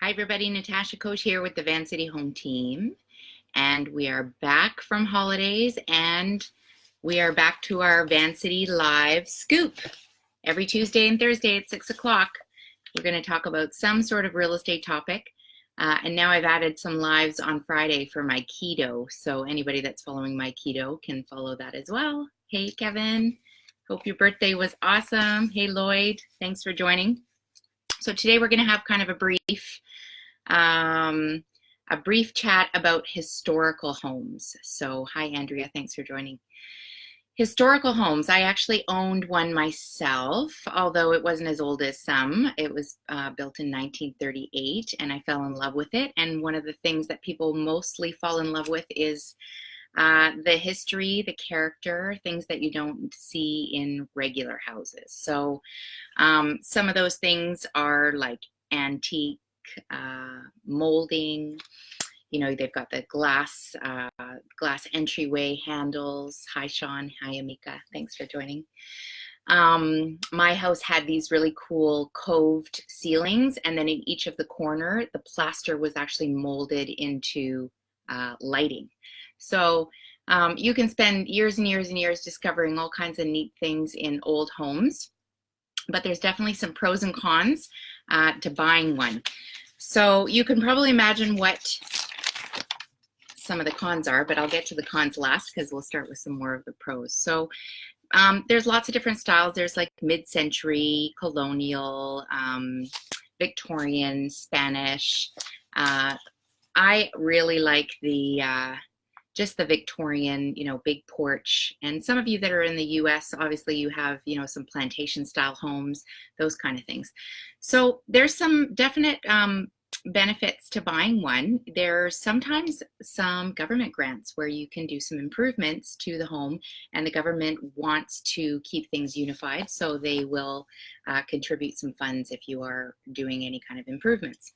Hi everybody, Natasha Koch here with the Van City Home Team, and we are back from holidays and we are back to our Van City Live Scoop. Every Tuesday and Thursday at 6 o'clock, we're going to talk about some sort of real estate topic. And now I've added some lives on Friday for my keto, so anybody that's following my keto can follow that as well. Hey Kevin, hope your birthday was awesome. Hey Lloyd, thanks for joining. So today we're going to have kind of um, a brief chat about historical homes. So hi Andrea, thanks for joining. Historical homes, I actually owned one myself, although it wasn't as old as some. It was built in 1938 and I fell in love with it. And one of the things that people mostly fall in love with is the history, the character, things that you don't see in regular houses. So some of those things are like antique molding. You know, they've got the glass entryway handles. Hi, Sean. Hi, Amika. Thanks for joining. My house had these really cool coved ceilings, and then in each of the corner, the plaster was actually molded into lighting. So you can spend years and years and years discovering all kinds of neat things in old homes, but there's definitely some pros and cons to buying one. So you can probably imagine what some of the cons are, but I'll get to the cons last because we'll start with some more of the pros. So there's lots of different styles. There's like mid-century, colonial, Victorian, Spanish. I really like the just the Victorian, you know, big porch. And some of you that are in the US, obviously you have, you know, some plantation style homes, those kind of things. So there's some definite benefits to buying one. There's sometimes some government grants where you can do some improvements to the home, and the government wants to keep things unified, so they will contribute some funds if you are doing any kind of improvements.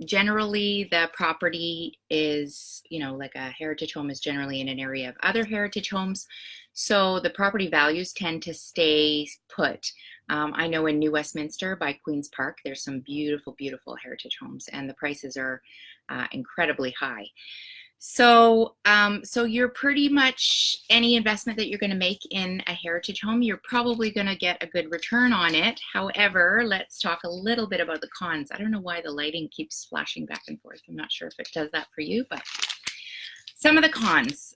Generally, the property is, you know, like a heritage home is generally in an area of other heritage homes. So the property values tend to stay put. I know in New Westminster by Queen's Park, there's some beautiful, beautiful heritage homes, and the prices are incredibly high. So, so you're pretty much, any investment that you're going to make in a heritage home, you're probably going to get a good return on it. However, let's talk a little bit about the cons. I don't know why the lighting keeps flashing back and forth. I'm not sure if it does that for you, but some of the cons.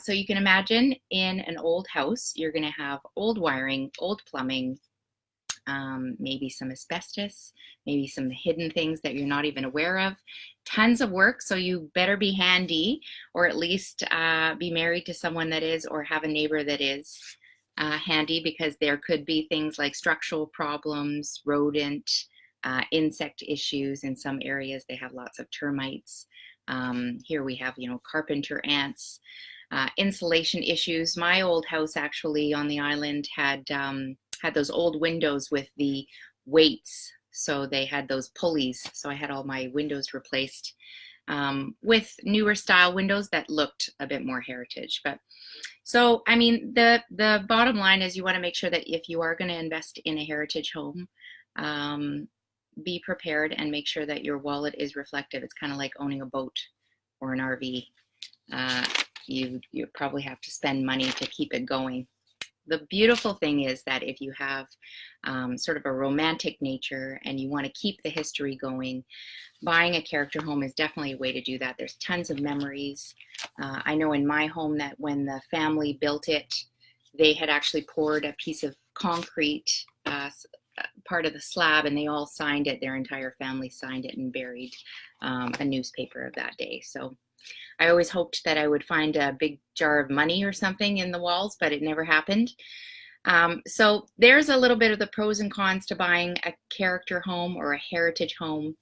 So you can imagine in an old house, you're going to have old wiring, old plumbing, maybe some asbestos, maybe some hidden things that you're not even aware of. Tons of work, so you better be handy, or at least be married to someone that is, or have a neighbor that is handy, because there could be things like structural problems, rodent, insect issues. In some areas they have lots of termites. Here we have, you know, carpenter ants, insulation issues. My old house actually on the island had those old windows with the weights. So they had those pulleys. So I had all my windows replaced with newer style windows that looked a bit more heritage. But so, I mean, the bottom line is you want to make sure that if you are going to invest in a heritage home, be prepared and make sure that your wallet is reflective. It's kind of like owning a boat or an RV. You probably have to spend money to keep it going. The beautiful thing is that if you have sort of a romantic nature and you want to keep the history going, buying a character home is definitely a way to do that. There's tons of memories. I know in my home that when the family built it, they had actually poured a piece of concrete, part of the slab, and they all signed it. Their entire family signed it and buried a newspaper of that day. So I always hoped that I would find a big jar of money or something in the walls, but it never happened. So there's a little bit of the pros and cons to buying a character home or a heritage home.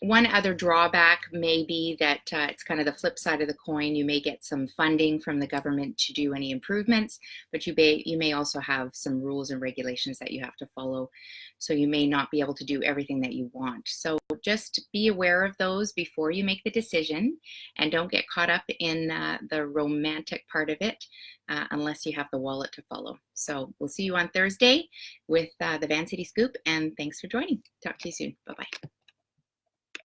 One other drawback may be that it's kind of the flip side of the coin. You may get some funding from the government to do any improvements, but you may also have some rules and regulations that you have to follow. So you may not be able to do everything that you want. So just be aware of those before you make the decision, and don't get caught up in the romantic part of it unless you have the wallet to follow. So we'll see you on Thursday with the Van City Scoop, and thanks for joining. Talk to you soon. Bye-bye.